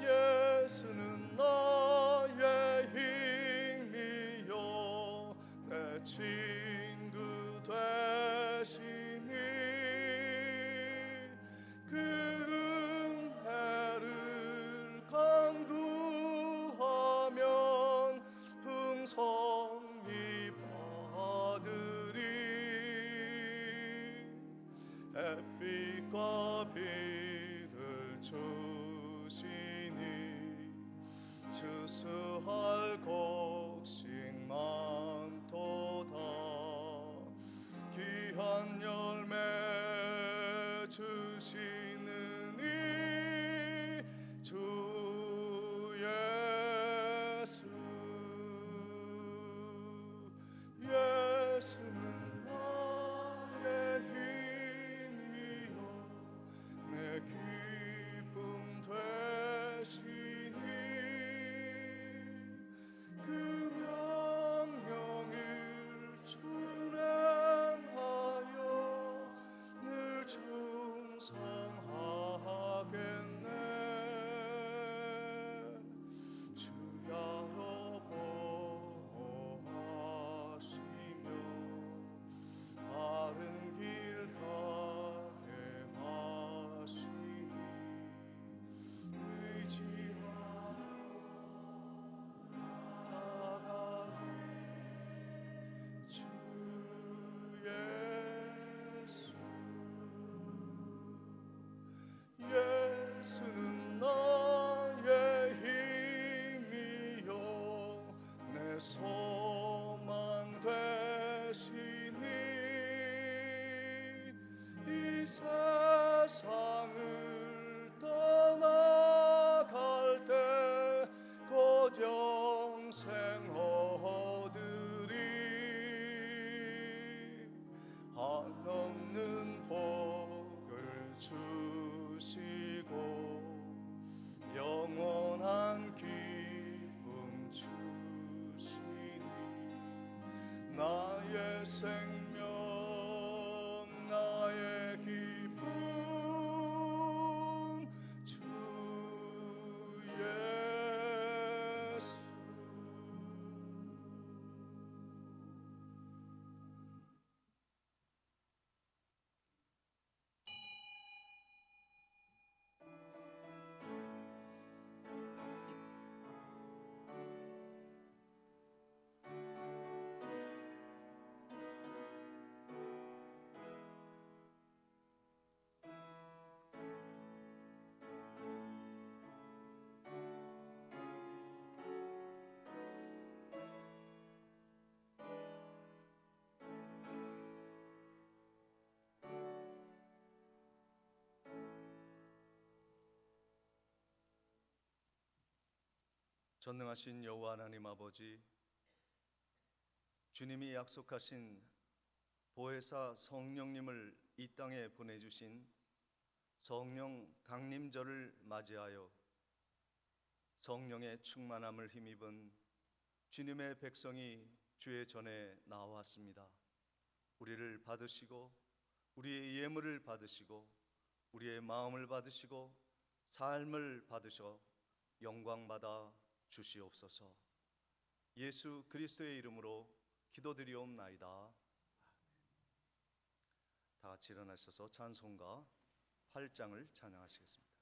예수는 나의 힘이요 내 친구 되시니 그 은혜를 간구하면 풍성히 받으리. 햇빛과 비를 주시니 추수할 곡식 많도다. 귀한 열매 주시는 이 주 예수. 예수는 나의 힘이요 내 기쁨 되시니 그 명령을 준행하여 늘 충성하겠네. 주야로 보호하시며 바른 길 가게 하시니 의지하며 나가리. 주 예수는 나의 힘이요 내 소망 되시니 이 세상을 떠나갈 때 곧 영생 얻으리. 한없는 복을 주시고 영원한 기쁨 주시니 나의 생명 나의 기쁨 주 예수. 전능하신 여호와 하나님 아버지, 주님이 약속하신 보혜사 성령님을 이 땅에 보내주신 성령 강림절을 맞이하여 성령의 충만함을 힘입은 주님의 백성이 주의 전에 나왔습니다. 우리를 받으시고 우리의 예물을 받으시고 우리의 마음을 받으시고 삶을 받으셔 영광받아 주시옵소서. 예수 그리스도의 이름으로 기도드리옵나이다. 다 같이 일어나셔서 찬송가 8장을 찬양하시겠습니다.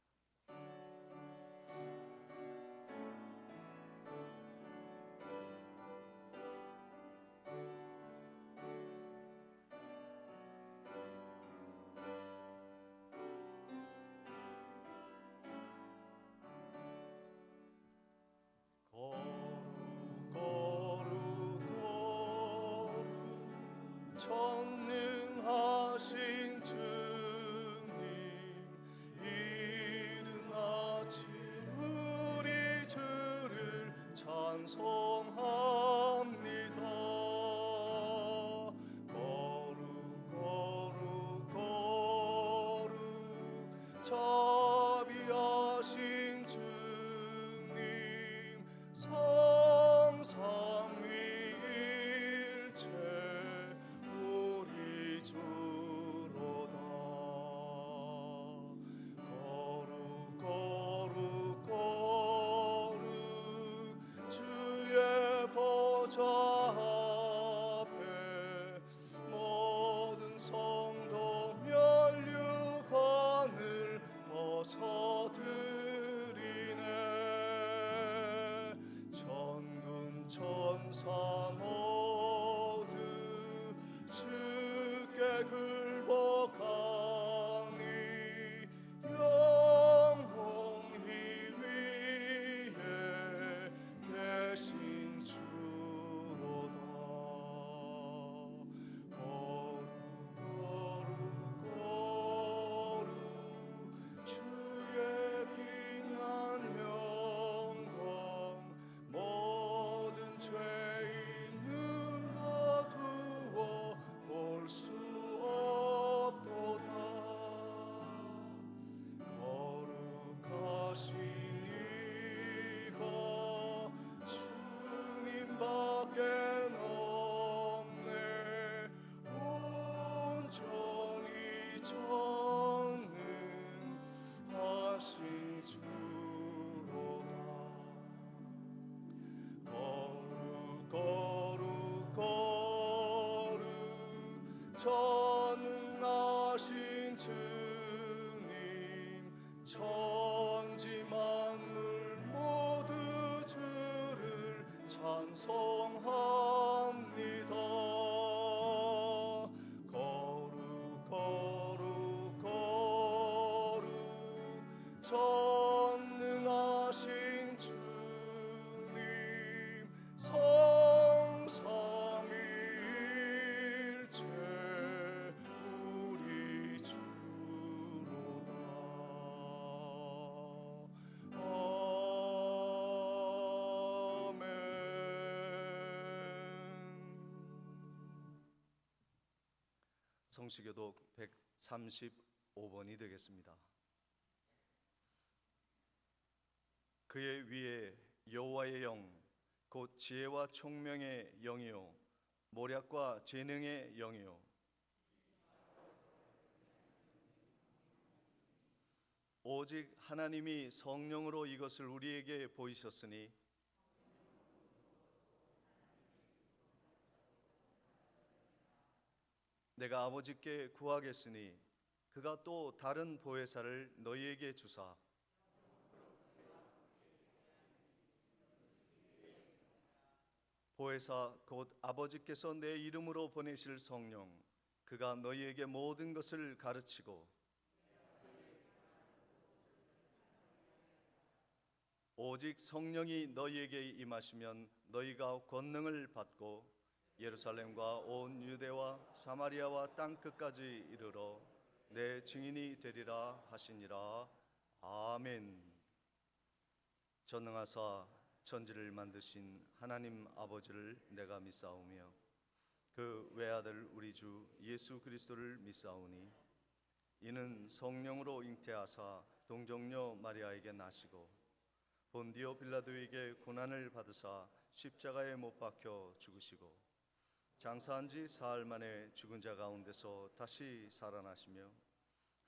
전능하신 주님, 이른 아침 우리 주를 찬송합니다. 거룩 거룩 거룩 자비하신 주님, 삼삼위일체 우리 주로다. 천사 모두 주께 굴복하니 영원히 위에 계신 주로다. 거룩 주의 빛난 영광 모든 죄인 눈어두어 볼 수 없도다. 거룩하신 이가 주님밖엔 없네. 온전히 전능하신 주로다. 거룩 전능하신 주님, 천지 만물 모두 주를 찬송합니다. 거룩 전능하신 주님, 성삼위일체 우리 주로다. 아멘. 성시교독 135번이 되겠습니다. 그의 위에 여호와의 영, 곧 지혜와 총명의 영이요 모략과 재능의 영이요 오직 하나님이 성령으로 이것을 우리에게 보이셨으니 내가 아버지께 구하겠으니 그가 또 다른 보혜사를 너희에게 주사 보혜사 곧 아버지께서 내 이름으로 보내실 성령, 그가 너희에게 모든 것을 가르치고 오직 성령이 너희에게 임하시면 너희가 권능을 받고 예루살렘과 온 유대와 사마리아와 땅 끝까지 이르러 내 증인이 되리라 하시니라. 아멘. 전능하사 천지를 만드신 하나님 아버지를 내가 믿사오며 그 외아들 우리 주 예수 그리스도를 믿사오니 이는 성령으로 잉태하사 동정녀 마리아에게 나시고 본디오 빌라도에게 고난을 받으사 십자가에 못 박혀 죽으시고 장사한 지 사흘 만에 죽은 자 가운데서 다시 살아나시며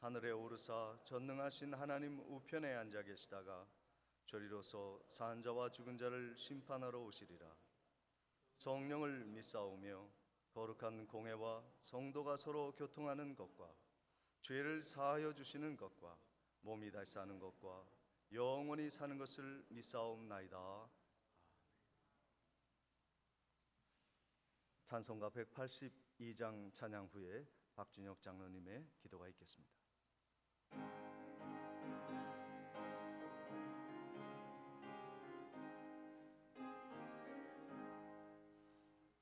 하늘에 오르사 전능하신 하나님 우편에 앉아 계시다가 저리로서 산 자와 죽은 자를 심판하러 오시리라. 성령을 믿사오며 거룩한 공회와 성도가 서로 교통하는 것과 죄를 사하여 주시는 것과 몸이 다시 사는 것과 영원히 사는 것을 믿사옵나이다. 찬송가 182장 찬양 후에 박준혁 장로님의 기도가 있겠습니다.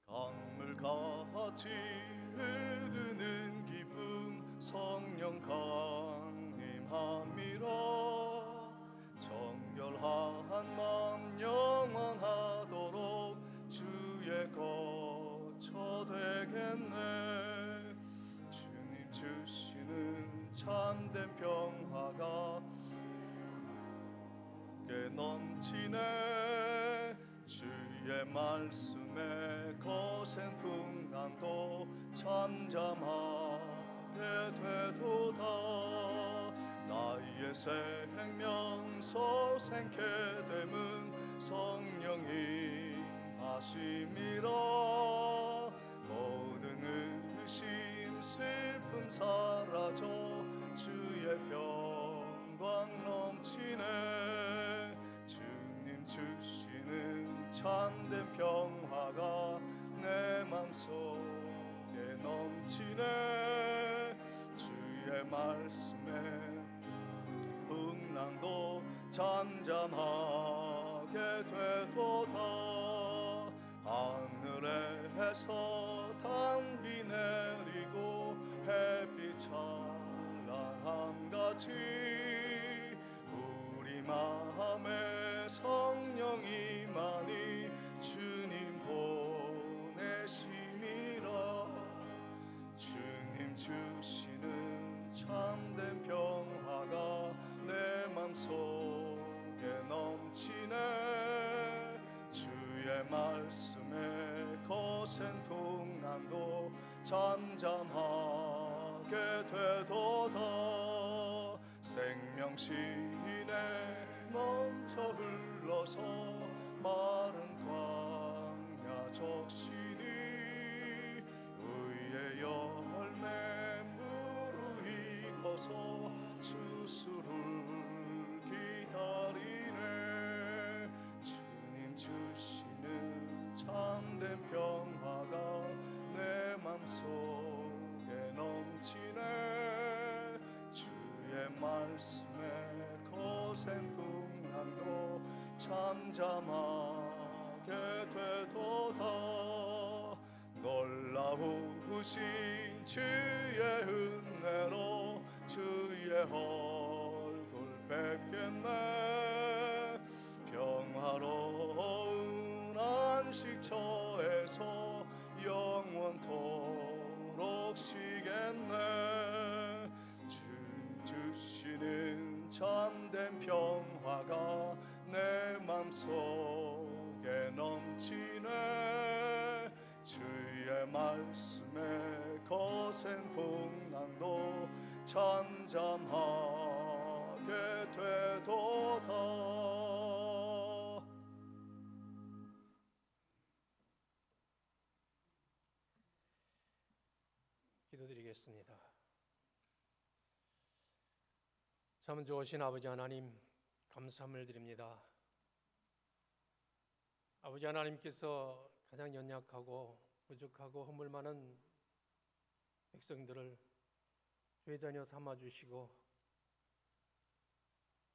강물같이 흐르는 기쁨 성령 강림함이라. 정결한 마음 영원하도록 주의 거처 되겠네. 주님 주시는 참된 평화가 게 넘치네. 주의 말씀에 거센 풍랑도 잠잠하게 되도다. 나의 생명서 생케 됨은 성령이 하심이라. 모든 의심 슬픔 사라져 주의 평강 넘치네. 주님 주시는 참된 평화가 넘치네. 주의 말씀에 풍랑도 잠잠하게 되도다. 하늘에서 단비 내리고 햇빛 찬란함같이 우리 마음에 성령이 많이 주님 보내심이라. 주님 주시는 참된 평화가 내 맘속에 넘치네. 주의 말씀에 거센 풍랑도 잠잠하게 되도다. 생명신에 넘쳐 흘러서 마른 광야 적시니 의의 열매 무르익어서 주수를 기다리네. 주님 주시는 참된 평화가 내 맘속에 넘치네. 주의 말씀에 거센 풍랑도 잠잠하게 되도다. 놀라우신 주의 은혜로 주의 얼굴 뵙겠네. 평화로운 안식처에서 영원토록 쉬겠네. 주 주시는 참된 평화가 내 맘속에 넘치네. 주의 말씀에 거센 풍랑도 잠잠하게 되도다. 기도드리겠습니다. 참 좋으신 아버지 하나님, 감사함을 드립니다. 아버지 하나님께서 가장 연약하고 부족하고 허물 많은 백성들을 주의 자녀 삼아주시고,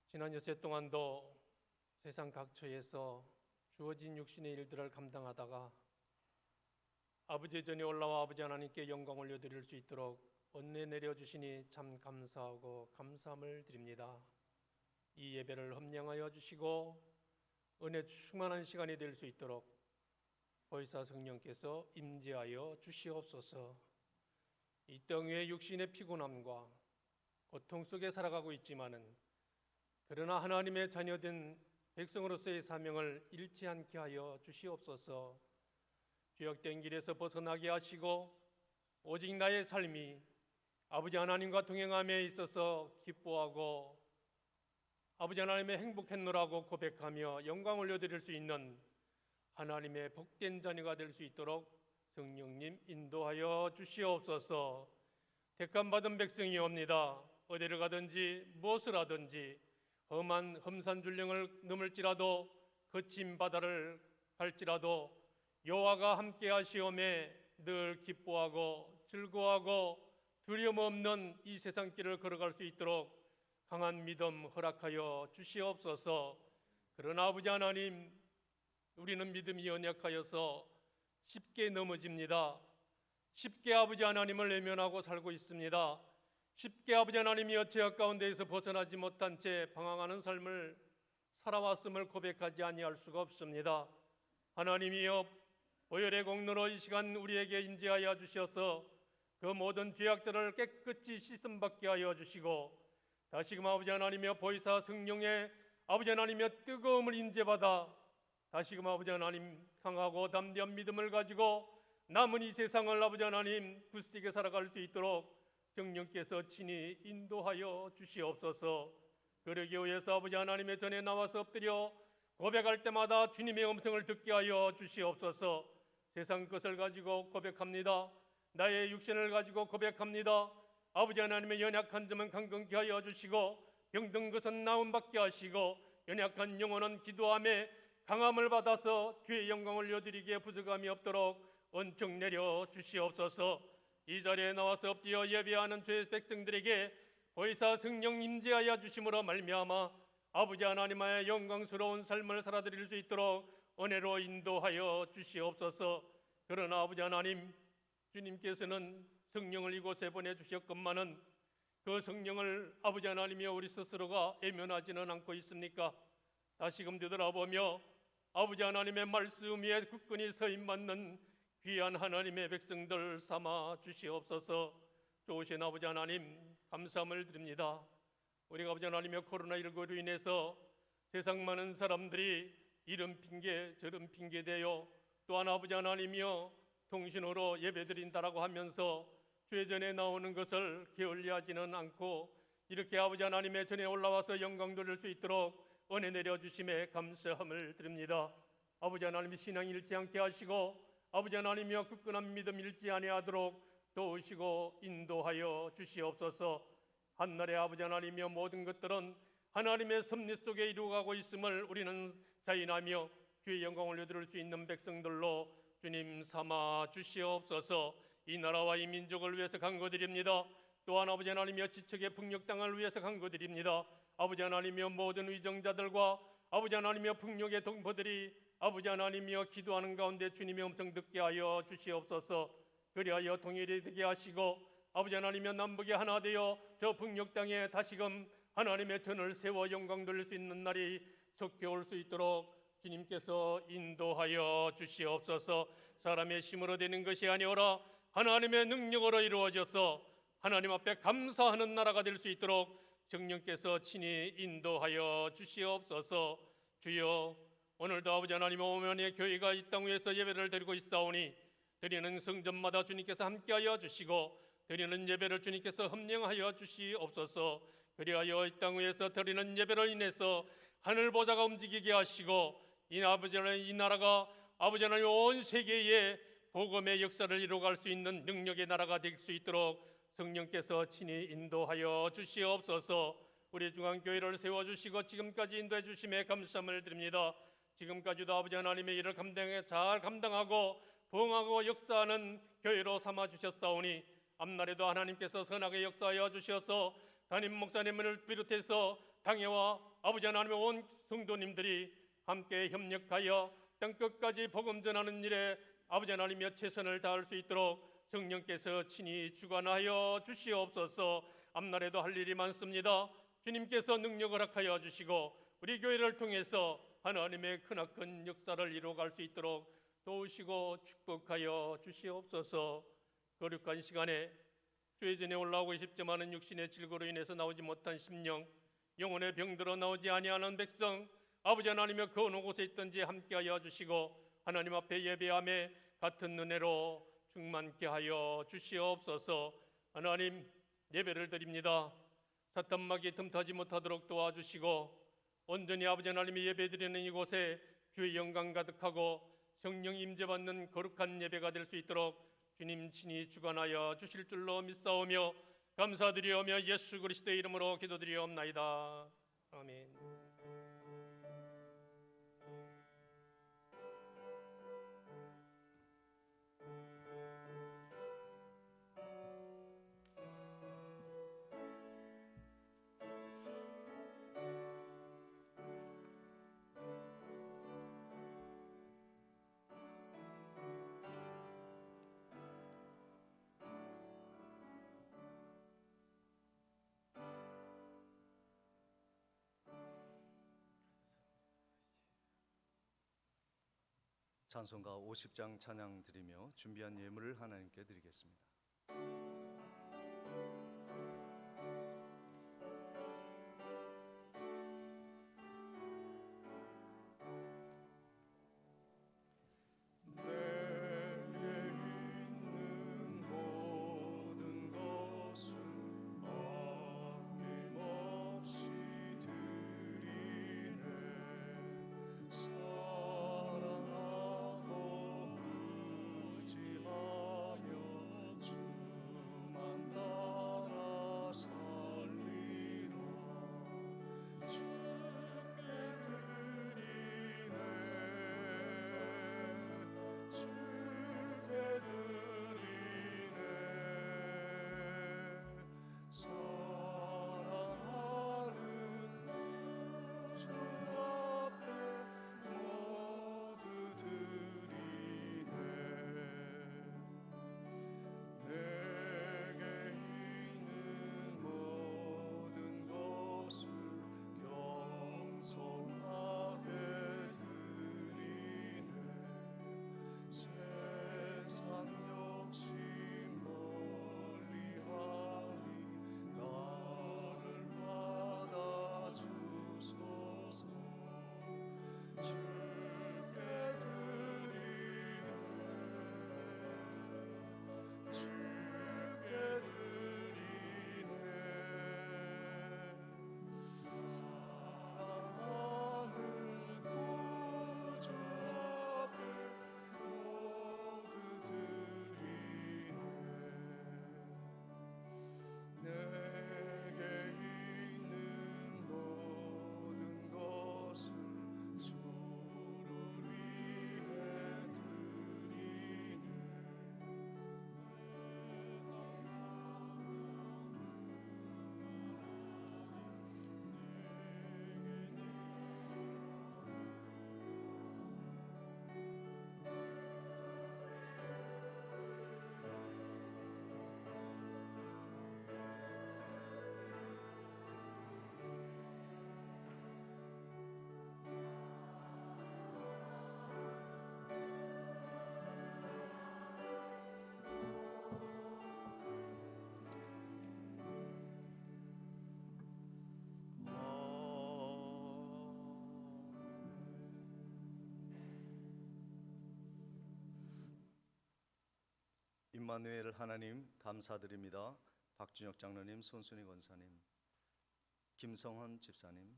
지난 여세 동안도 세상 각처에서 주어진 육신의 일들을 감당하다가 아버지의 전에 올라와 아버지 하나님께 영광 올려드릴 수 있도록 은혜 내려주시니 참 감사하고 감사함을 드립니다. 이 예배를 험령하여 주시고 은혜 충만한 시간이 될 수 있도록 보혜사 성령께서 임재하여 주시옵소서. 이 땅 위에 육신의 피곤함과 고통 속에 살아가고 있지만은, 그러나 하나님의 자녀된 백성으로서의 사명을 잃지 않게 하여 주시옵소서. 죄악된 길에서 벗어나게 하시고 오직 나의 삶이 아버지 하나님과 동행함에 있어서 기뻐하고 아버지 하나님의 행복했노라고 고백하며 영광 올려드릴 수 있는 하나님의 복된 자녀가 될 수 있도록 성령님 인도하여 주시옵소서. 택함받은 백성이옵니다. 어디를 가든지 무엇을 하든지 험한 험산줄령을 넘을지라도 거친 바다를 갈지라도 여호와가 함께 하시오매 늘 기뻐하고 즐거워하고 두려움 없는 이 세상 길을 걸어갈 수 있도록 강한 믿음 허락하여 주시옵소서. 그러나 아버지 하나님, 우리는 믿음이 연약하여서 쉽게 넘어집니다. 쉽게 아버지 하나님을 외면하고 살고 있습니다. 쉽게 아버지 하나님이 죄악 가운데에서 벗어나지 못한 채 방황하는 삶을 살아왔음을 고백하지 아니할 수가 없습니다. 하나님이여, 보혈의 공로로 이 시간 우리에게 인재하여 주셔서 그 모든 죄악들을 깨끗이 씻음받게 하여 주시고, 다시금 아버지 하나님이여 보혜사 성령의 아버지 하나님이여 뜨거움을 인재받아 다시금 아버지 하나님 강하고 담대한 믿음을 가지고 남은 이 세상을 아버지 하나님 굳세게 살아갈 수 있도록 성령께서 친히 인도하여 주시옵소서. 그러기 위해서 아버지 하나님의 전에 나와서 엎드려 고백할 때마다 주님의 음성을 듣게 하여 주시옵소서. 세상 것을 가지고 고백합니다. 나의 육신을 가지고 고백합니다. 아버지 하나님의 연약한 점은 강건케 하여 주시고 병든 것은 나음받게 하시고 연약한 영혼은 기도함에 강함을 받아서 주의 영광을 올려드리기에 부족함이 없도록 은총 내려 주시옵소서. 이 자리에 나와서 엎드려 예배하는 주의 백성들에게 보혜사 성령 임재하여 주심으로 말미암아 아버지 하나님의 영광스러운 삶을 살아드릴 수 있도록 은혜로 인도하여 주시옵소서. 그러나 아버지 하나님, 주님께서는 성령을 이곳에 보내주셨건만은 그 성령을 아버지 하나님이여 우리 스스로가 애면하지는 않고 있습니까? 다시금 되돌아보며 아버지 하나님의 말씀 위에 굳건히 서임받는 귀한 하나님의 백성들 삼아 주시옵소서. 좋으신 아버지 하나님, 감사함을 드립니다. 우리가 아버지 하나님의 코로나19로 인해서 세상 많은 사람들이 이런 핑계 저런 핑계 대요 또한 아버지 하나님이여 통신으로 예배드린다라고 하면서 주의 전에 나오는 것을 게을리하지는 않고 이렇게 아버지 하나님의 전에 올라와서 영광 돌릴 수 있도록 은혜 내려주심에 감사함을 드립니다. 아버지 하나님 신앙 잃지 않게 하시고 아버지 하나님이여 굳건한 믿음 잃지 아니하도록 도우시고 인도하여 주시옵소서. 한날에 아버지 하나님이여 모든 것들은 하나님의 섭리 속에 이루어가고 있음을 우리는 자인하며 주의 영광을 올려드릴 수 있는 백성들로 주님 삼아 주시옵소서. 이 나라와 이 민족을 위해서 간구드립니다. 또한 아버지 하나님이여 지척의 북녘땅을 위해서 간구드립니다. 아버지 하나님이여 모든 위정자들과 아버지 하나님이여 북녘의 동포들이 아버지 하나님이여 기도하는 가운데 주님의 음성 듣게 하여 주시옵소서. 그리하여 통일이 되게 하시고 아버지 하나님이여 남북이 하나 되어 저 북녘 땅에 다시금 하나님의 전을 세워 영광 돌릴 수 있는 날이 속히 올 수 있도록 주님께서 인도하여 주시옵소서. 사람의 힘으로 되는 것이 아니오라 하나님의 능력으로 이루어져서 하나님 앞에 감사하는 나라가 될 수 있도록 성령께서 친히 인도하여 주시옵소서. 주여, 오늘도 아버지 하나님 오면의 교회가 이 땅 위에서 예배를 드리고 있사오니 드리는 성전마다 주님께서 함께하여 주시고 드리는 예배를 주님께서 흠령하여 주시옵소서. 그리하여 이 땅 위에서 드리는 예배로 인해서 하늘 보좌가 움직이게 하시고 이 아버지 하나님 이 나라가 아버지 하나님 온 세계에 복음의 역사를 이루어갈 수 있는 능력의 나라가 될 수 있도록 성령께서 친히 인도하여 주시옵소서. 우리 중앙교회를 세워주시고 지금까지 인도해 주심에 감사함을 드립니다. 지금까지도 아버지 하나님의 일을 잘 감당하고 부응하고 역사하는 교회로 삼아 주셨사오니 앞날에도 하나님께서 선하게 역사하여 주셔서 담임 목사님을 비롯해서 당회와 아버지 하나님의 온 성도님들이 함께 협력하여 땅끝까지 복음 전하는 일에 아버지 하나님의 최선을 다할 수 있도록 성령께서 친히 주관하여 주시옵소서. 앞날에도 할 일이 많습니다. 주님께서 능력을 허락하여 주시고 우리 교회를 통해서 하나님의 크나큰 역사를 이루어갈 수 있도록 도우시고 축복하여 주시옵소서. 거룩한 시간에 주의 전에 올라오고 싶지만은 육신의 질고로 인해서 나오지 못한 심령, 영혼의 병들어 나오지 아니하는 백성, 아버지 하나님의 그 어느 곳에 있든지 함께하여 주시고 하나님 앞에 예배함에 같은 은혜로 충만케 하여 주시옵소서. 하나님, 예배를 드립니다. 사탄막이 틈타지 못하도록 도와주시고 온전히 아버지 하나님이 예배드리는 이곳에 주의 영광 가득하고 성령 임재받는 거룩한 예배가 될 수 있도록 주님 친히 주관하여 주실 줄로 믿사오며 감사드리오며 예수 그리스도의 이름으로 기도드리옵나이다. 아멘. 찬송가 50장 찬양 드리며 준비한 예물을 하나님께 드리겠습니다. 임마누엘 하나님 감사드립니다. 박준혁 장로님, 손순희 권사님, 김성헌 집사님,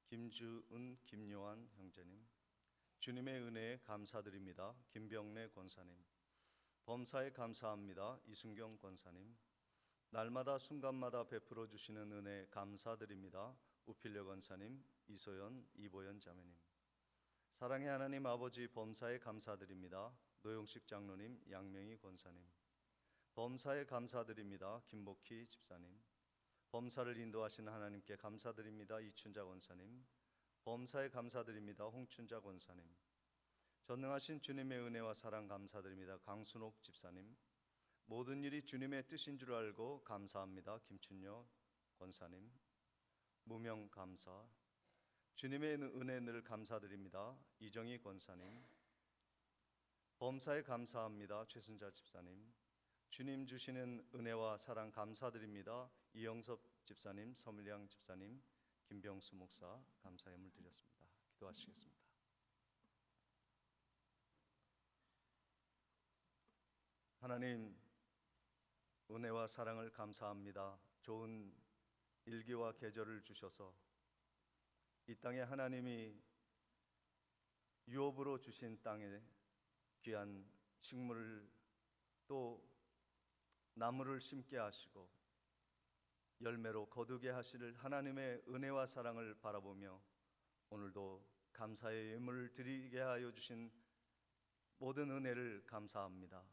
김주은, 김요한 형제님, 주님의 은혜에 감사드립니다. 김병래 권사님, 범사에 감사합니다. 이순경 권사님, 날마다 순간마다 베풀어 주시는 은혜 감사드립니다. 우필려 권사님, 이소연, 이보연 자매님, 사랑의 하나님 아버지 범사에 감사드립니다. 노용식 장로님, 양명희 권사님, 범사에 감사드립니다. 김복희 집사님, 범사를 인도하시는 하나님께 감사드립니다. 이춘자 권사님, 범사에 감사드립니다. 홍춘자 권사님, 전능하신 주님의 은혜와 사랑 감사드립니다. 강순옥 집사님, 모든 일이 주님의 뜻인 줄 알고 감사합니다. 김춘여 권사님, 무명 감사, 주님의 은혜 늘 감사드립니다. 이정희 권사님, 범사에 감사합니다. 최순자 집사님, 주님 주시는 은혜와 사랑 감사드립니다. 이영섭 집사님, 서밀양 집사님, 김병수 목사 감사의 물 드렸습니다. 기도하시겠습니다. 하나님, 은혜와 사랑을 감사합니다. 좋은 일기와 계절을 주셔서 이 땅에 하나님이 유업으로 주신 땅에 귀한 식물을 또 나무를 심게 하시고 열매로 거두게 하실 하나님의 은혜와 사랑을 바라보며 오늘도 감사의 예물을 드리게 하여 주신 모든 은혜를 감사합니다.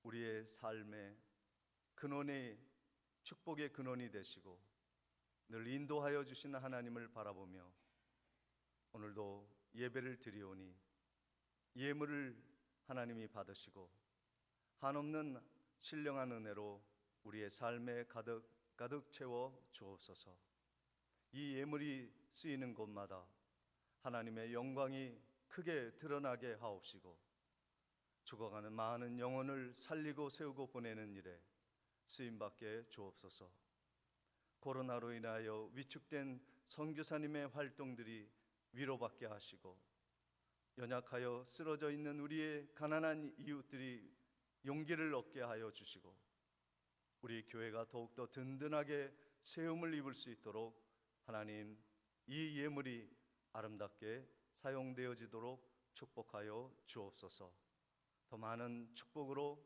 우리의 삶의 근원이 축복의 근원이 되시고 늘 인도하여 주시는 하나님을 바라보며 오늘도 예배를 드리오니 예물을 하나님이 받으시고 한없는 신령한 은혜로 우리의 삶에 가득 채워 주옵소서. 이 예물이 쓰이는 곳마다 하나님의 영광이 크게 드러나게 하옵시고 죽어가는 많은 영혼을 살리고 세우고 보내는 일에 쓰임받게 주옵소서. 코로나로 인하여 위축된 선교사님의 활동들이 위로받게 하시고 연약하여 쓰러져 있는 우리의 가난한 이웃들이 용기를 얻게 하여 주시고 우리 교회가 더욱더 든든하게 세움을 입을 수 있도록 하나님 이 예물이 아름답게 사용되어지도록 축복하여 주옵소서. 더 많은 축복으로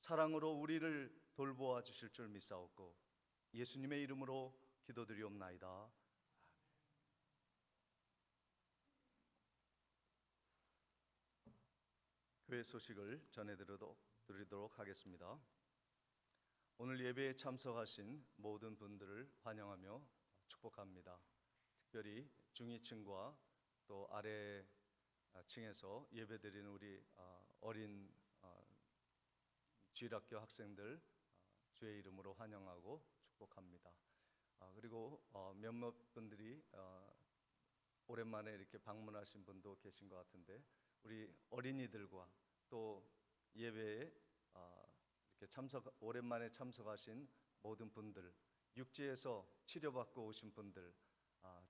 사랑으로 우리를 돌보아 주실 줄 믿사옵고 예수님의 이름으로 기도드리옵나이다. 교회 소식을 전해드리도록 하겠습니다. 오늘 예배에 참석하신 모든 분들을 환영하며 축복합니다. 특별히 중위층과 또 아래층에서 예배드리는 우리 어린 주일학교 학생들 주의 이름으로 환영하고 축복합니다. 그리고 몇몇 분들이 오랜만에 이렇게 방문하신 분도 계신 것 같은데 우리 어린이들과 또 예배에 이렇게 오랜만에 참석하신 모든 분들, 육지에서 치료받고 오신 분들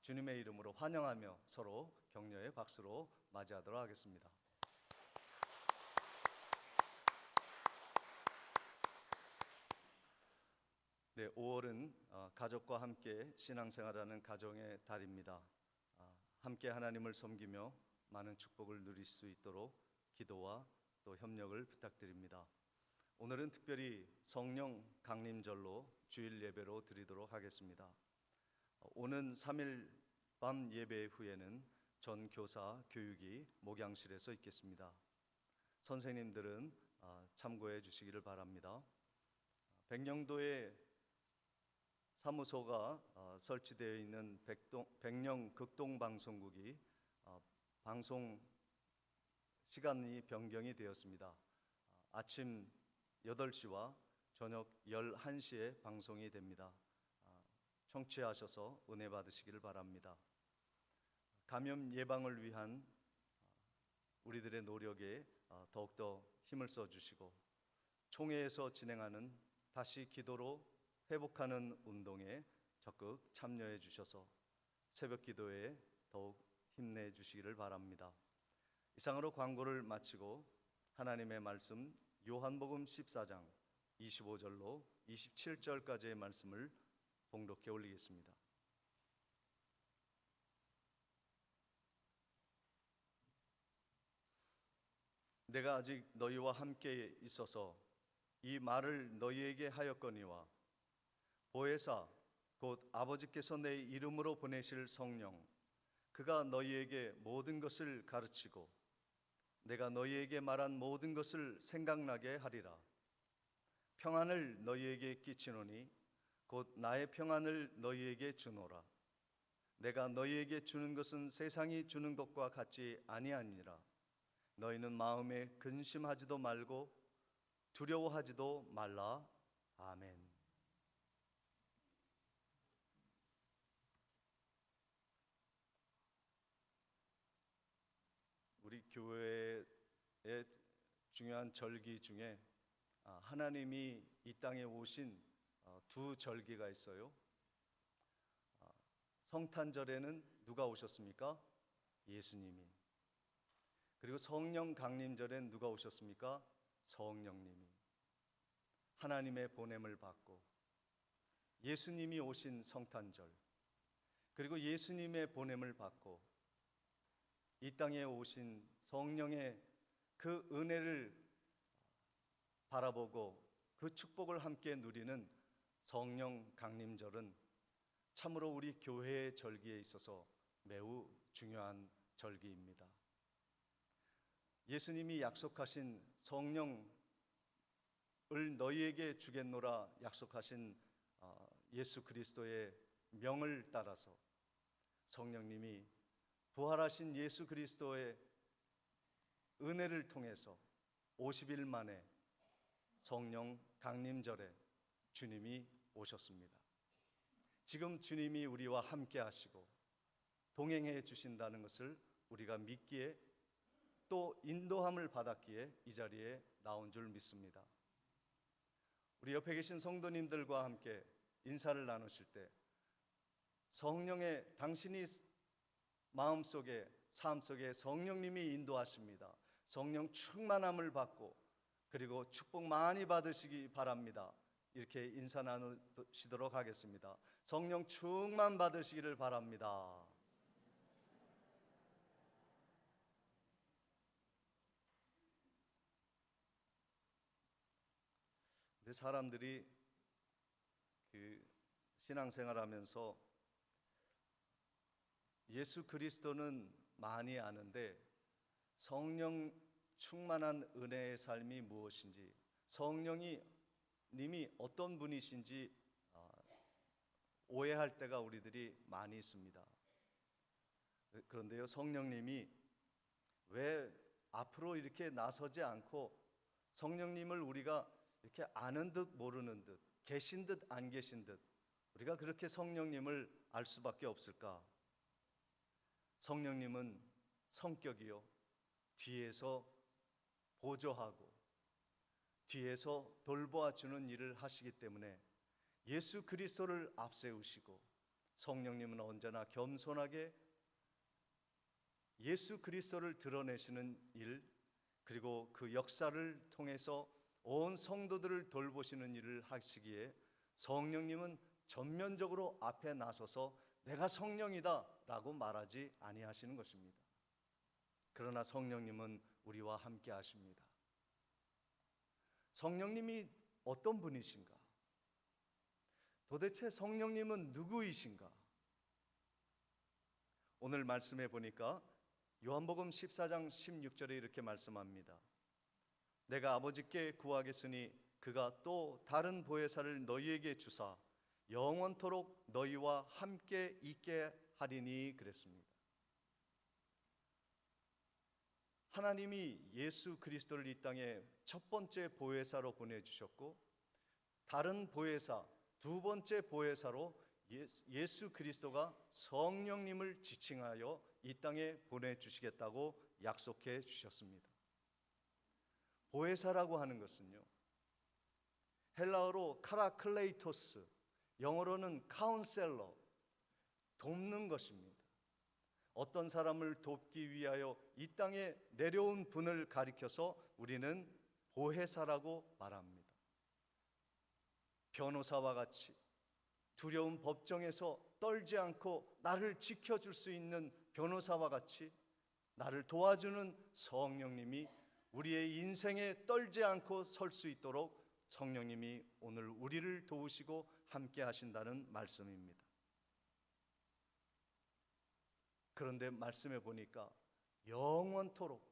주님의 이름으로 환영하며 서로 격려의 박수로 맞이하도록 하겠습니다. 네, 5월은 가족과 함께 신앙생활하는 가정의 달입니다. 함께 하나님을 섬기며 많은 축복을 누릴 수 있도록 기도와 또 협력을 부탁드립니다. 오늘은 특별히 성령 강림절로 주일 예배로 드리도록 하겠습니다. 오는 3일 밤 예배 후에는 전 교사 교육이 목양실에서 있겠습니다. 선생님들은 참고해 주시기를 바랍니다. 백령도에 사무소가 설치되어 있는 백령 극동방송국이 방송 시간이 변경이 되었습니다. 아침 8시와 저녁 11시에 방송이 됩니다. 청취하셔서 은혜 받으시기를 바랍니다. 감염 예방을 위한 우리들의 노력에 더욱더 힘을 써주시고 총회에서 진행하는 다시 기도로 회복하는 운동에 적극 참여해 주셔서 새벽 기도에 더욱 힘내 주시기를 바랍니다. 이상으로 광고를 마치고 하나님의 말씀 요한복음 14장 25절로 27절까지의 말씀을 봉독해 올리겠습니다. 내가 아직 너희와 함께 있어서 이 말을 너희에게 하였거니와 보혜사 곧 아버지께서 내 이름으로 보내실 성령 그가 너희에게 모든 것을 가르치고 내가 너희에게 말한 모든 것을 생각나게 하리라. 평안을 너희에게 끼치노니 곧 나의 평안을 너희에게 주노라. 내가 너희에게 주는 것은 세상이 주는 것과 같지 아니하니라. 너희는 마음에 근심하지도 말고 두려워하지도 말라. 아멘. 우리 교회의 중요한 절기 중에 하나님이 이 땅에 오신 두 절기가 있어요. 성탄절에는 누가 오셨습니까? 예수님이. 그리고 성령 강림절엔 누가 오셨습니까? 성령님이. 하나님의 보냄을 받고 예수님이 오신 성탄절, 그리고 예수님의 보냄을 받고 이 땅에 오신 성령의 그 은혜를 바라보고 그 축복을 함께 누리는 성령 강림절은 참으로 우리 교회의 절기에 있어서 매우 중요한 절기입니다. 예수님이 약속하신 성령을 너희에게 주겠노라 약속하신 예수 그리스도의 명을 따라서 성령님이 부활하신 예수 그리스도의 은혜를 통해서 50일 만에 성령 강림절에 주님이 오셨습니다. 지금 주님이 우리와 함께 하시고 동행해 주신다는 것을 우리가 믿기에 또 인도함을 받았기에 이 자리에 나온 줄 믿습니다. 우리 옆에 계신 성도님들과 함께 인사를 나누실 때 성령의 당신이 마음속에 삶 속에 성령님이 인도하십니다. 성령 충만함을 받고 그리고 축복 많이 받으시기 바랍니다. 이렇게 인사 나누시도록 하겠습니다. 성령 충만 받으시기를 바랍니다. 근데 사람들이 신앙생활하면서 예수 그리스도는 많이 아는데 성령 충만한 은혜의 삶이 무엇인지, 성령님이 어떤 분이신지 오해할 때가 우리들이 많이 있습니다. 그런데요, 성령님이 왜 앞으로 이렇게 나서지 않고 성령님을 우리가 이렇게 아는 듯 모르는 듯, 계신 듯 안 계신 듯 우리가 그렇게 성령님을 알 수밖에 없을까? 성령님은 성격이요, 뒤에서 보조하고 뒤에서 돌보아 주는 일을 하시기 때문에 예수 그리스도를 앞세우시고 성령님은 언제나 겸손하게 예수 그리스도를 드러내시는 일, 그리고 그 역사를 통해서 온 성도들을 돌보시는 일을 하시기에 성령님은 전면적으로 앞에 나서서 내가 성령이다 라고 말하지 아니하시는 것입니다. 그러나 성령님은 우리와 함께 하십니다. 성령님이 어떤 분이신가? 도대체 성령님은 누구이신가? 오늘 말씀해 보니까 요한복음 14장 16절에 이렇게 말씀합니다. 내가 아버지께 구하겠으니 그가 또 다른 보혜사를 너희에게 주사 영원토록 너희와 함께 있게 하리니 그랬습니다. 하나님이 예수 그리스도를 이 땅에 첫 번째 보혜사로 보내주셨고 다른 보혜사, 두 번째 보혜사로 예수 그리스도가 성령님을 지칭하여 이 땅에 보내주시겠다고 약속해 주셨습니다. 보혜사라고 하는 것은요, 헬라어로 카라클레이토스, 영어로는 카운셀러, 돕는 것입니다. 어떤 사람을 돕기 위하여 이 땅에 내려온 분을 가리켜서 우리는 보혜사라고 말합니다. 변호사와 같이 두려운 법정에서 떨지 않고 나를 지켜줄 수 있는 변호사와 같이 나를 도와주는 성령님이 우리의 인생에 떨지 않고 설 수 있도록 성령님이 오늘 우리를 도우시고 함께 하신다는 말씀입니다. 그런데 말씀해 보니까 영원토록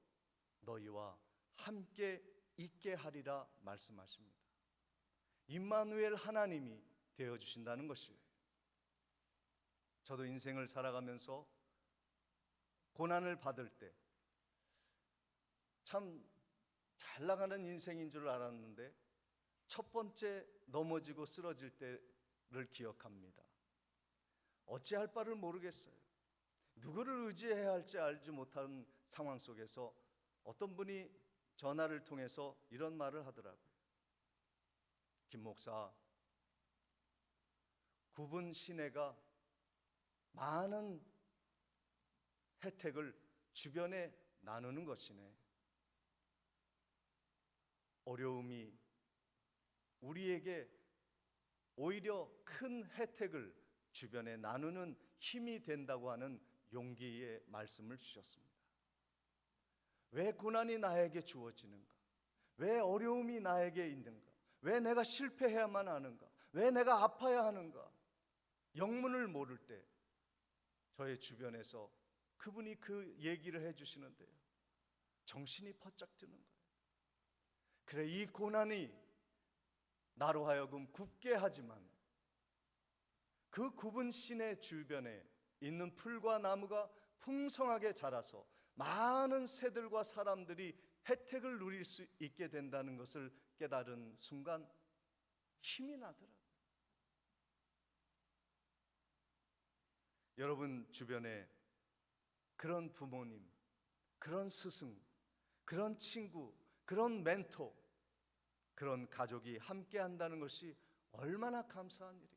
너희와 함께 있게 하리라 말씀하십니다. 임마누엘 하나님이 되어주신다는 것이에요. 저도 인생을 살아가면서 고난을 받을 때 참 잘 나가는 인생인 줄 알았는데 첫 번째 넘어지고 쓰러질 때를 기억합니다. 어찌할 바를 모르겠어요. 누구를 의지해야 할지 알지 못한 상황 속에서 어떤 분이 전화를 통해서 이런 말을 하더라고요. 김 목사, 구분 시내가 많은 혜택을 주변에 나누는 것이네. 어려움이 우리에게 오히려 큰 혜택을 주변에 나누는 힘이 된다고 하는 용기의 말씀을 주셨습니다. 왜 고난이 나에게 주어지는가? 왜 어려움이 나에게 있는가? 왜 내가 실패해야만 하는가? 왜 내가 아파야 하는가? 영문을 모를 때 저의 주변에서 그분이 그 얘기를 해주시는데요, 정신이 퍼쩍 드는 거예요. 그래, 이 고난이 나로 하여금 굽게 하지만 그 굽은 시내 주변에 있는 풀과 나무가 풍성하게 자라서 많은 새들과 사람들이 혜택을 누릴 수 있게 된다는 것을 깨달은 순간 힘이 나더라고요. 여러분 주변에 그런 부모님, 그런 스승, 그런 친구, 그런 멘토, 그런 가족이 함께 한다는 것이 얼마나 감사한 일일까.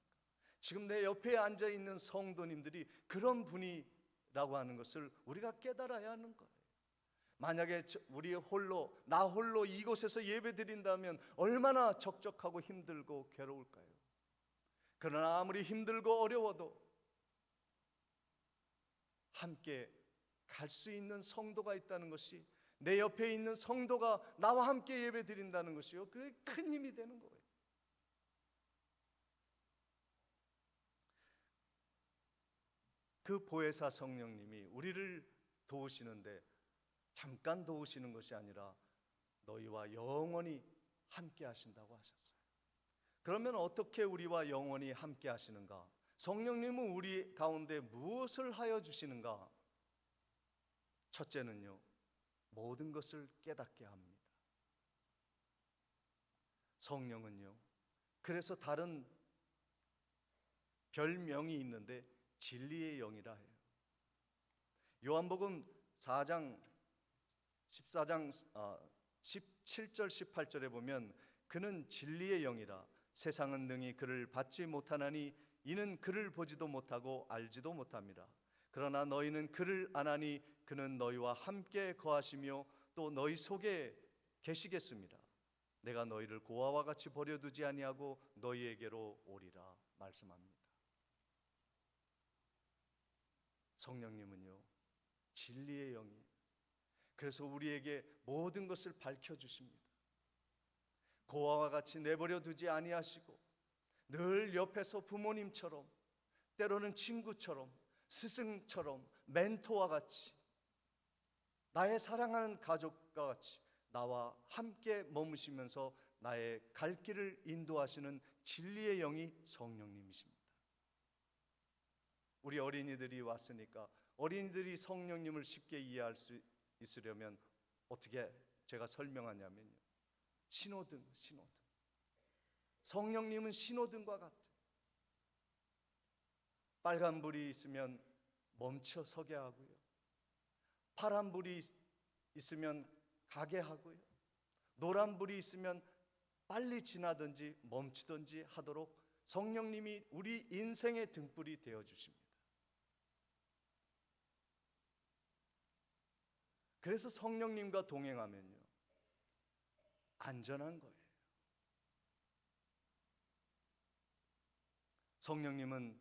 지금 내 옆에 앉아 있는 성도님들이 그런 분이라고 하는 것을 우리가 깨달아야 하는 거예요. 만약에 나 홀로 이곳에서 예배 드린다면 얼마나 적적하고 힘들고 괴로울까요? 그러나 아무리 힘들고 어려워도 함께 갈 수 있는 성도가 있다는 것이, 내 옆에 있는 성도가 나와 함께 예배 드린다는 것이요, 그게 큰 힘이 되는 거예요. 그 보혜사 성령님이 우리를 도우시는데 잠깐 도우시는 것이 아니라 너희와 영원히 함께 하신다고 하셨어요. 그러면 어떻게 우리와 영원히 함께 하시는가? 성령님은 우리 가운데 무엇을 하여 주시는가? 첫째는요, 모든 것을 깨닫게 합니다. 성령은요, 그래서 다른 별명이 있는데 진리의 영이라 해요. 요한복음 4장 17절 18절에 보면 그는 진리의 영이라 세상은 능히 그를 받지 못하나니 이는 그를 보지도 못하고 알지도 못함이라. 그러나 너희는 그를 아나니 그는 너희와 함께 거하시며 또 너희 속에 계시겠습니다. 내가 너희를 고아와 같이 버려두지 아니하고 너희에게로 오리라 말씀합니다. 성령님은요, 진리의 영이에요. 그래서 우리에게 모든 것을 밝혀주십니다. 고아와 같이 내버려 두지 아니하시고 늘 옆에서 부모님처럼, 때로는 친구처럼, 스승처럼, 멘토와 같이, 나의 사랑하는 가족과 같이 나와 함께 머무시면서 나의 갈 길을 인도하시는 진리의 영이 성령님이십니다. 우리 어린이들이 왔으니까 어린이들이 성령님을 쉽게 이해할 수 있으려면 어떻게 제가 설명하냐면요, 신호등. 성령님은 신호등과 같아요. 빨간불이 있으면 멈춰 서게 하고요, 파란불이 있으면 가게 하고요, 노란불이 있으면 빨리 지나든지 멈추든지 하도록 성령님이 우리 인생의 등불이 되어주십니다. 그래서 성령님과 동행하면요, 안전한 거예요. 성령님은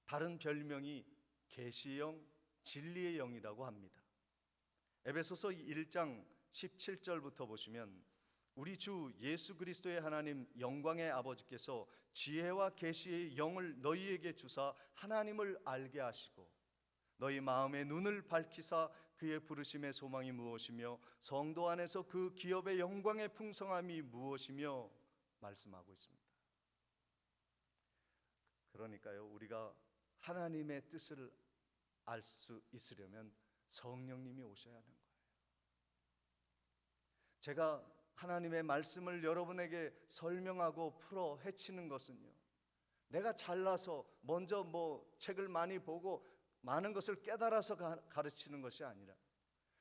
다른 별명이 계시의 영, 진리의 영이라고 합니다. 에베소서 1장 17절부터 보시면 우리 주 예수 그리스도의 하나님 영광의 아버지께서 지혜와 계시의 영을 너희에게 주사 하나님을 알게 하시고 너희 마음의 눈을 밝히사 그의 부르심의 소망이 무엇이며 성도 안에서 그 기업의 영광의 풍성함이 무엇이며 말씀하고 있습니다. 그러니까요, 우리가 하나님의 뜻을 알 수 있으려면 성령님이 오셔야 하는 거예요. 제가 하나님의 말씀을 여러분에게 설명하고 풀어 헤치는 것은요, 내가 잘나서 먼저 책을 많이 보고 많은 것을 깨달아서 가르치는 것이 아니라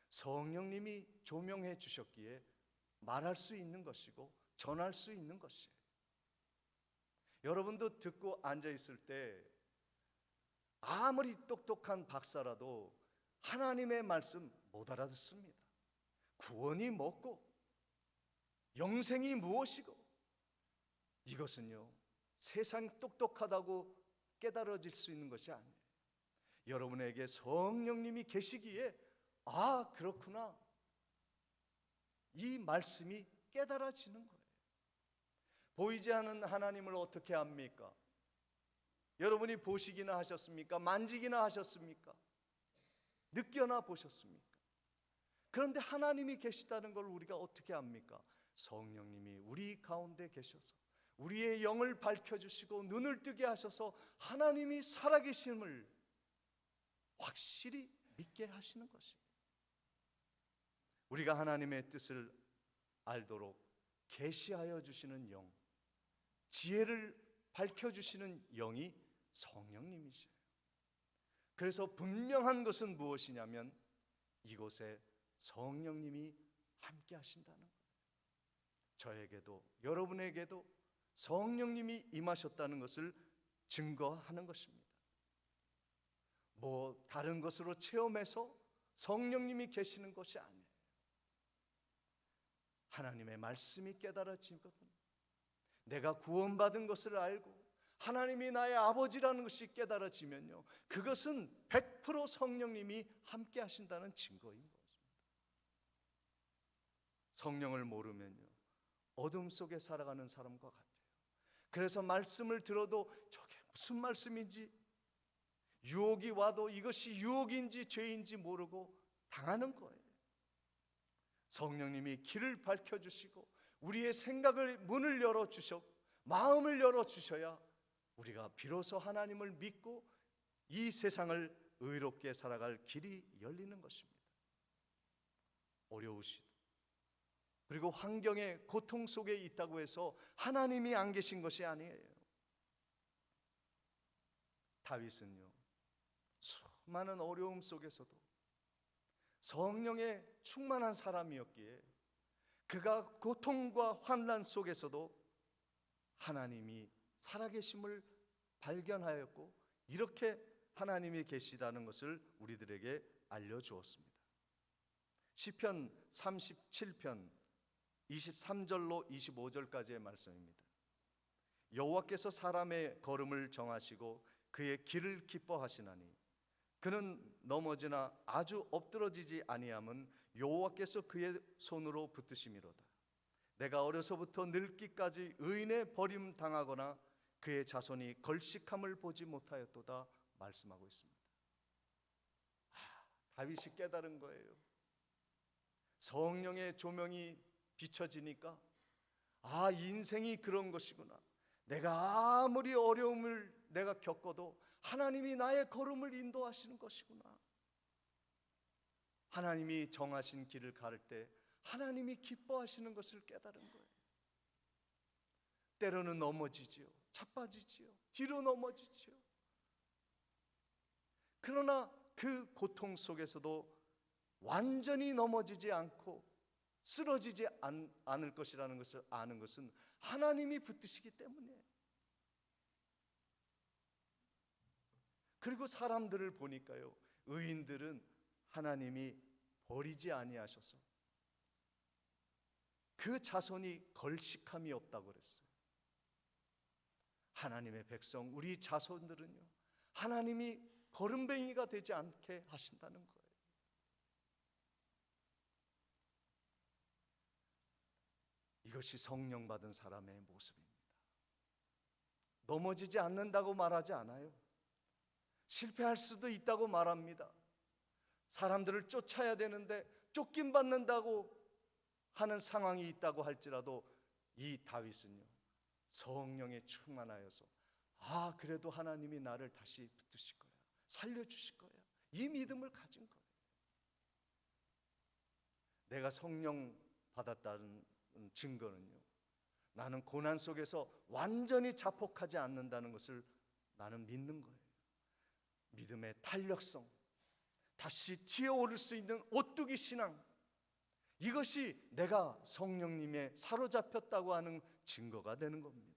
성령님이 조명해 주셨기에 말할 수 있는 것이고 전할 수 있는 것이에요. 여러분도 듣고 앉아 있을 때 아무리 똑똑한 박사라도 하나님의 말씀 못 알아듣습니다. 구원이 뭐고 영생이 무엇이고, 이것은요 세상 똑똑하다고 깨달아질 수 있는 것이 아니에요. 여러분에게 성령님이 계시기에 아 그렇구나, 이 말씀이 깨달아지는 거예요. 보이지 않는 하나님을 어떻게 압니까? 여러분이 보시기나 하셨습니까? 만지기나 하셨습니까? 느껴나 보셨습니까? 그런데 하나님이 계시다는 걸 우리가 어떻게 압니까? 성령님이 우리 가운데 계셔서 우리의 영을 밝혀주시고 눈을 뜨게 하셔서 하나님이 살아계심을 확실히 믿게 하시는 것입니다. 우리가 하나님의 뜻을 알도록 계시하여 주시는 영, 지혜를 밝혀주시는 영이 성령님이시에요. 그래서 분명한 것은 무엇이냐면 이곳에 성령님이 함께 하신다는 거예요. 저에게도 여러분에게도 성령님이 임하셨다는 것을 증거하는 것입니다. 다른 것으로 체험해서 성령님이 계시는 것이 아니에요. 하나님의 말씀이 깨달아지거든, 내가 구원받은 것을 알고 하나님이 나의 아버지라는 것이 깨달아지면요, 그것은 100% 성령님이 함께 하신다는 증거인 것입니다. 성령을 모르면요 어둠 속에 살아가는 사람과 같아요. 그래서 말씀을 들어도 저게 무슨 말씀인지, 유혹이 와도 이것이 유혹인지 죄인지 모르고 당하는 거예요. 성령님이 길을 밝혀주시고 우리의 생각을 문을 열어주셔 마음을 열어주셔야 우리가 비로소 하나님을 믿고 이 세상을 의롭게 살아갈 길이 열리는 것입니다. 어려우시도 그리고 환경의 고통 속에 있다고 해서 하나님이 안 계신 것이 아니에요. 다윗은요 수많은 어려움 속에서도 성령에 충만한 사람이었기에 그가 고통과 환난 속에서도 하나님이 살아계심을 발견하였고 이렇게 하나님이 계시다는 것을 우리들에게 알려주었습니다. 시편 37편 23절로 25절까지의 말씀입니다. 여호와께서 사람의 걸음을 정하시고 그의 길을 기뻐하시나니 그는 넘어지나 아주 엎드러지지 아니함은 여호와께서 그의 손으로 붙드심이로다. 내가 어려서부터 늙기까지 의인의 버림 당하거나 그의 자손이 걸식함을 보지 못하였도다 말씀하고 있습니다. 다윗이 깨달은 거예요. 성령의 조명이 비춰지니까 인생이 그런 것이구나. 내가 아무리 어려움을 내가 겪어도 하나님이 나의 걸음을 인도하시는 것이구나. 하나님이 정하신 길을 갈 때 하나님이 기뻐하시는 것을 깨달은 거예요. 때로는 넘어지지요, 자빠지지요, 뒤로 넘어지지요. 그러나 그 고통 속에서도 완전히 넘어지지 않고 쓰러지지 않을 것이라는 것을 아는 것은 하나님이 붙드시기 때문이에요. 그리고 사람들을 보니까요, 의인들은 하나님이 버리지 아니하셔서 그 자손이 걸식함이 없다고 그랬어요. 하나님의 백성, 우리 자손들은요, 하나님이 거름뱅이가 되지 않게 하신다는 거예요. 이것이 성령 받은 사람의 모습입니다. 넘어지지 않는다고 말하지 않아요. 실패할 수도 있다고 말합니다. 사람들을 쫓아야 되는데 쫓김 받는다고 하는 상황이 있다고 할지라도 이 다윗은요, 성령에 충만하여서 그래도 하나님이 나를 다시 붙드실 거야, 살려주실 거야, 이 믿음을 가진 거예요. 내가 성령 받았다는 증거는요, 나는 고난 속에서 완전히 자폭하지 않는다는 것을 나는 믿는 거예요. 믿음의 탄력성, 다시 튀어오를 수 있는 오뚜기 신앙, 이것이 내가 성령님에 사로잡혔다고 하는 증거가 되는 겁니다.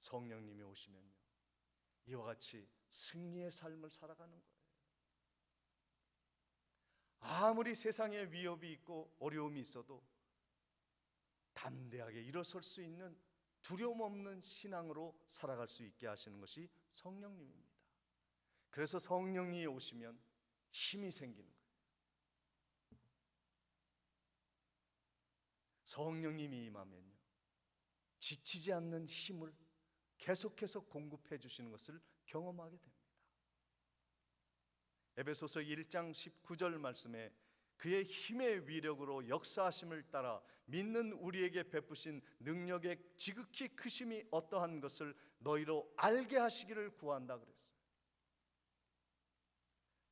성령님이 오시면요, 이와 같이 승리의 삶을 살아가는 거예요. 아무리 세상에 위협이 있고 어려움이 있어도 담대하게 일어설 수 있는 두려움 없는 신앙으로 살아갈 수 있게 하시는 것이 성령님입니다. 그래서 성령이 오시면 힘이 생기는 거예요. 성령님이 임하면요, 지치지 않는 힘을 계속해서 공급해 주시는 것을 경험하게 됩니다. 에베소서 1장 19절 말씀에 그의 힘의 위력으로 역사하심을 따라 믿는 우리에게 베푸신 능력의 지극히 크심이 어떠한 것을 너희로 알게 하시기를 구한다 그랬어요.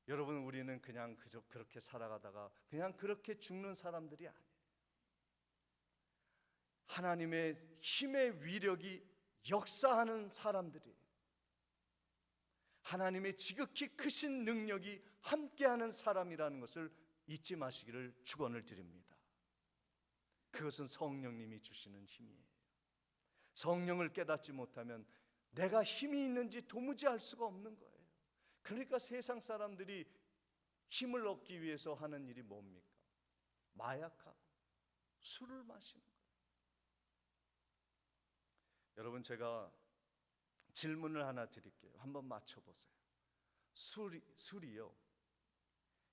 여러분, 우리는 그냥 그저 그렇게 살아가다가 그냥 그렇게 죽는 사람들이 아니에요. 하나님의 힘의 위력이 역사하는 사람들이에요. 하나님의 지극히 크신 능력이 함께하는 사람이라는 것을 잊지 마시기를 축원을 드립니다. 그것은 성령님이 주시는 힘이에요. 성령을 깨닫지 못하면 내가 힘이 있는지 도무지 알 수가 없는 거예요. 그러니까 세상 사람들이 힘을 얻기 위해서 하는 일이 뭡니까? 마약하고 술을 마시는 거예요. 여러분, 제가 질문을 하나 드릴게요. 한번 맞춰보세요. 술이요,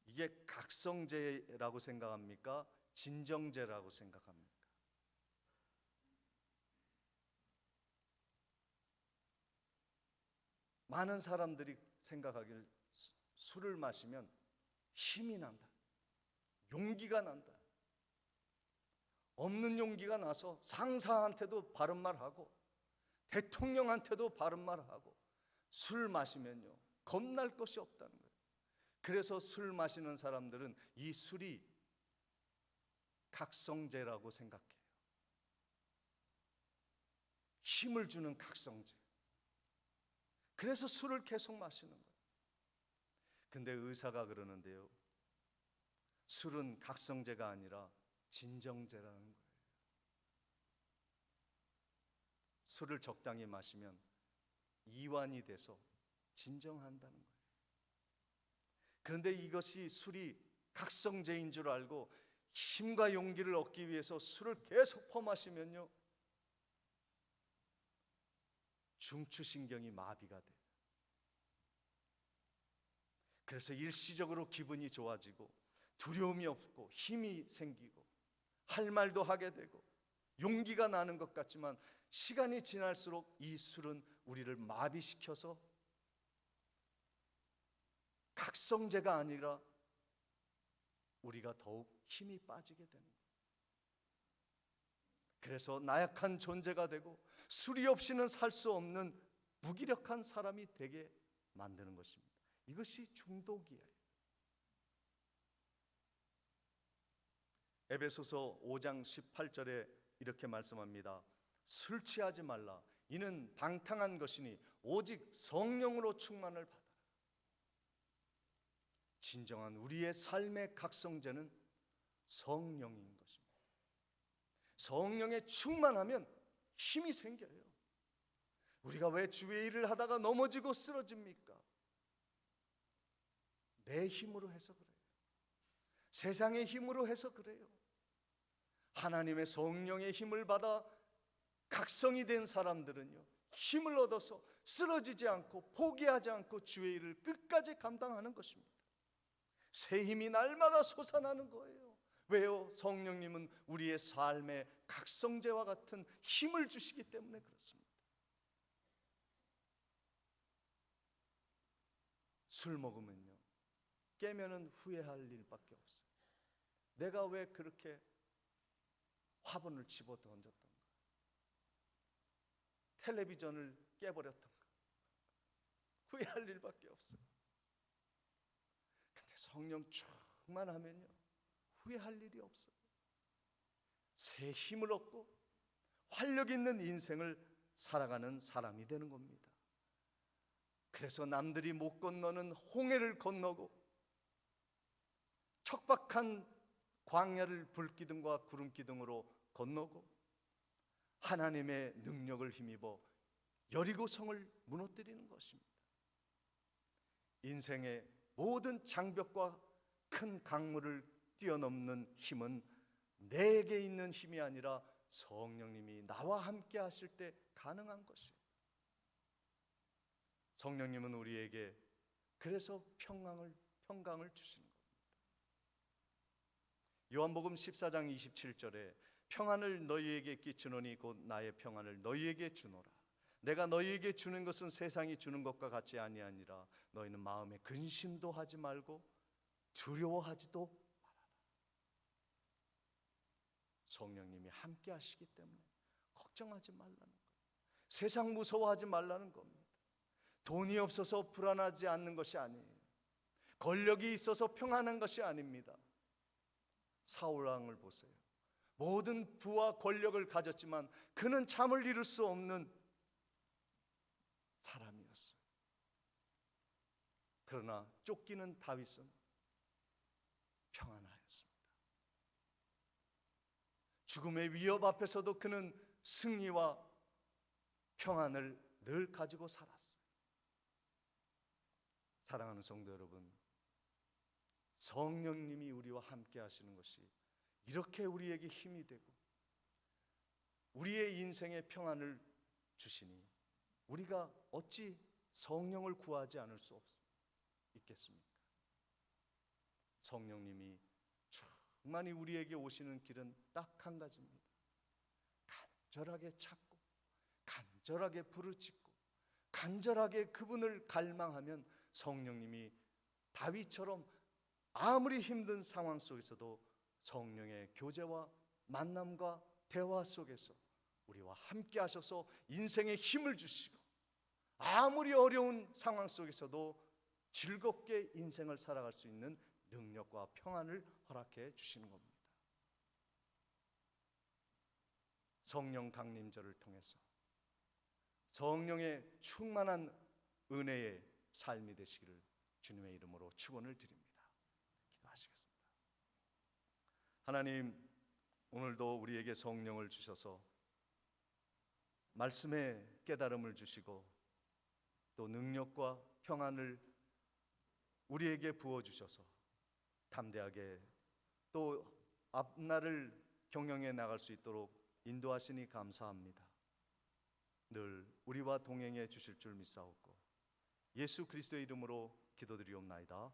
이게 각성제라고 생각합니까? 진정제라고 생각합니까? 많은 사람들이 생각하기를 술을 마시면 힘이 난다, 용기가 난다. 없는 용기가 나서 상사한테도 바른 말하고 대통령한테도 바른 말하고, 술 마시면요 겁날 것이 없다는 거예요. 그래서 술 마시는 사람들은 이 술이 각성제라고 생각해요. 힘을 주는 각성제. 그래서 술을 계속 마시는 거예요. 근데 의사가 그러는데요, 술은 각성제가 아니라 진정제라는 거예요. 술을 적당히 마시면 이완이 돼서 진정한다는 거예요. 그런데 이것이 술이 각성제인 줄 알고 힘과 용기를 얻기 위해서 술을 계속 퍼마시면요, 중추신경이 마비가 돼요. 그래서 일시적으로 기분이 좋아지고 두려움이 없고 힘이 생기고 할 말도 하게 되고 용기가 나는 것 같지만, 시간이 지날수록 이 술은 우리를 마비시켜서 각성제가 아니라 우리가 더욱 힘이 빠지게 되는 거예요. 그래서 나약한 존재가 되고 술이 없이는 살 수 없는 무기력한 사람이 되게 만드는 것입니다. 이것이 중독이에요. 에베소서 5장 18절에 이렇게 말씀합니다. 술 취하지 말라. 이는 방탕한 것이니 오직 성령으로 충만을 받아라. 진정한 우리의 삶의 각성제는 성령인 것입니다. 성령에 충만하면 힘이 생겨요. 우리가 왜 주의 일을 하다가 넘어지고 쓰러집니까? 내 힘으로 해서 그래요. 세상의 힘으로 해서 그래요. 하나님의 성령의 힘을 받아 각성이 된 사람들은요, 힘을 얻어서 쓰러지지 않고 포기하지 않고 주의 일을 끝까지 감당하는 것입니다. 새 힘이 날마다 솟아나는 거예요. 왜요? 성령님은 우리의 삶의 각성제와 같은 힘을 주시기 때문에 그렇습니다. 술 먹으면요, 깨면은 후회할 일밖에 없어요. 내가 왜 그렇게 화분을 집어 던졌던가, 텔레비전을 깨버렸던가, 후회할 일밖에 없어요. 근데 성령 충만하면요, 후회할 일이 없어요. 새 힘을 얻고 활력 있는 인생을 살아가는 사람이 되는 겁니다. 그래서 남들이 못 건너는 홍해를 건너고 척박한 광야를 불기둥과 구름기둥으로 건너고 하나님의 능력을 힘입어 여리고성을 무너뜨리는 것입니다. 인생의 모든 장벽과 큰 강물을 뛰어넘는 힘은 내게 있는 힘이 아니라 성령님이 나와 함께 하실 때 가능한 것이에요. 성령님은 우리에게 그래서 평강을 주시는 겁니다. 요한복음 14장 27절에 평안을 너희에게 끼치노니 곧 나의 평안을 너희에게 주노라. 내가 너희에게 주는 것은 세상이 주는 것과 같이 아니하니라. 너희는 마음에 근심도 하지 말고 두려워하지도 말아라. 성령님이 함께 하시기 때문에 걱정하지 말라는 거예요. 세상 무서워하지 말라는 겁니다. 돈이 없어서 불안하지 않는 것이 아니에요. 권력이 있어서 평안한 것이 아닙니다. 사울 왕을 보세요. 모든 부와 권력을 가졌지만 그는 잠을 이룰 수 없는 사람이었어요. 그러나 쫓기는 다윗은 평안하였습니다. 죽음의 위협 앞에서도 그는 승리와 평안을 늘 가지고 살았어요. 사랑하는 성도 여러분, 성령님이 우리와 함께 하시는 것이 이렇게 우리에게 힘이 되고 우리의 인생에 평안을 주시니 우리가 어찌 성령을 구하지 않을 수 있겠습니까? 성령님이 충만히 우리에게 오시는 길은 딱 한 가지입니다. 간절하게 찾고 간절하게 부르짖고 간절하게 그분을 갈망하면 성령님이 다윗처럼 아무리 힘든 상황 속에서도 성령의 교제와 만남과 대화 속에서 우리와 함께 하셔서 인생에 힘을 주시고 아무리 어려운 상황 속에서도 즐겁게 인생을 살아갈 수 있는 능력과 평안을 허락해 주시는 겁니다. 성령 강림절을 통해서 성령의 충만한 은혜의 삶이 되시기를 주님의 이름으로 축원을 드립니다. 기도하시겠습니다. 하나님, 오늘도 우리에게 성령을 주셔서 말씀의 깨달음을 주시고 또 능력과 평안을 우리에게 부어주셔서 담대하게 또 앞날을 경영해 나갈 수 있도록 인도하시니 감사합니다. 늘 우리와 동행해 주실 줄 믿사옵고 예수 그리스도의 이름으로 기도드리옵나이다.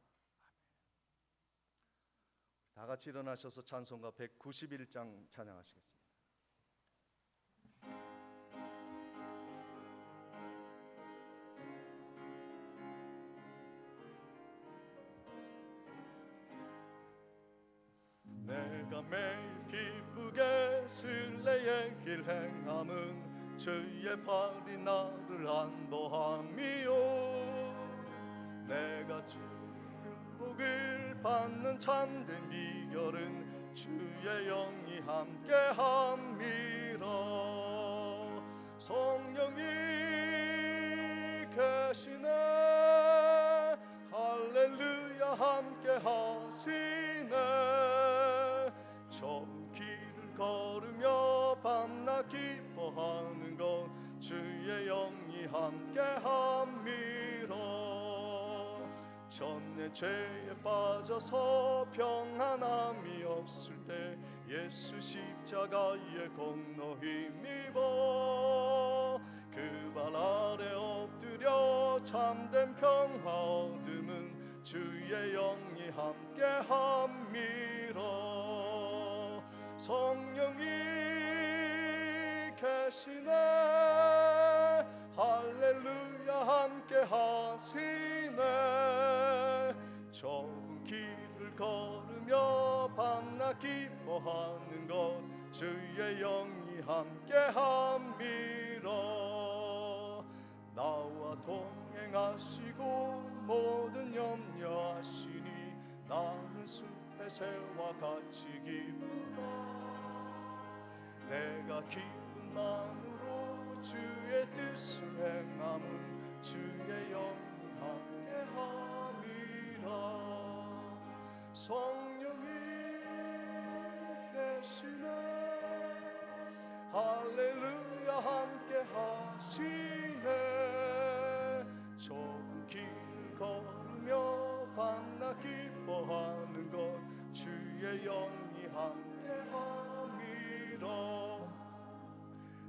다 같이 일어나셔서 찬송가 191장 찬양하시겠습니다. 내가 매일 기쁘게 순례의 길 행함은 주의 팔이 나를 안보함이요. 내가 주의 복을 받는 참된 비결은 주의 영이 함께함이라. 성령이 계시네. 할렐루야 함께하시네. 저 길을 걸으며 밤낮 기뻐하는 것 주의 영이 함께함이라. 전내 죄에 빠져서 평안함이 없을 때 예수 십자가의 공로 힘입어 그 발 아래 엎드려 참된 평화 얻음은 주의 영이 함께함이라. 성령이 계시네 할렐루야 함께 하시네. 좁은 길을 걸으며 밤낮 기뻐하는 것 주의 영이 함께함이라. 나와 동행하시고 모든 염려하시니 나는 숲의 새와 같이 기쁘다. 내가 기쁜 마음으로 주의 뜻을 행함은 주의 영이 함께함이라. 성령이 계시네 할렐루야 함께 하시네. 좁은 길을 걸으며 밤낮 기뻐하는 것 주의 영이 함께함이라.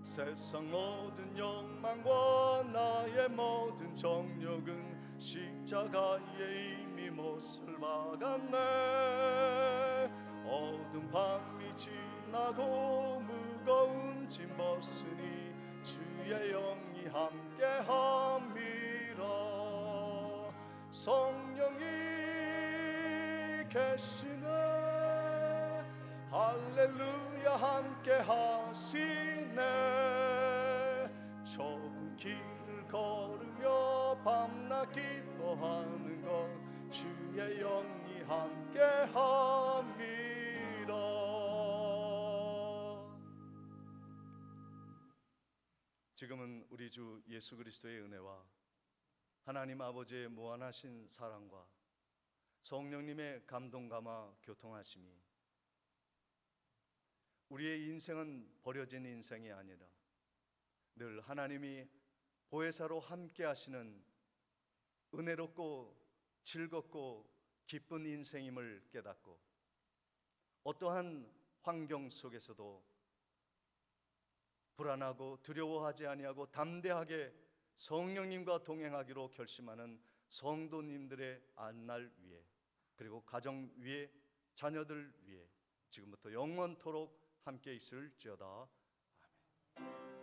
세상 모든 욕망과 나의 모든 정욕은 십자가에 이미 못을 박았네. 어두운 밤이 지나고 무거운 짐 벗으니 주의 영이 함께함이라. 성령이 계시네 할렐루야 함께 하시네. 좁은 길을 걸으며 밤낮 기뻐하는 것 주의 영이 함께함이라. 지금은 우리 주 예수 그리스도의 은혜와 하나님 아버지의 무한하신 사랑과 성령님의 감동 감화 교통하심이 우리의 인생은 버려진 인생이 아니라 늘 하나님이 보혜사로 함께 하시는 은혜롭고 즐겁고 기쁜 인생임을 깨닫고 어떠한 환경 속에서도 불안하고 두려워하지 아니하고 담대하게 성령님과 동행하기로 결심하는 성도님들의 앞날 위에 그리고 가정 위에 자녀들 위에 지금부터 영원토록 함께 있을지어다. 아멘.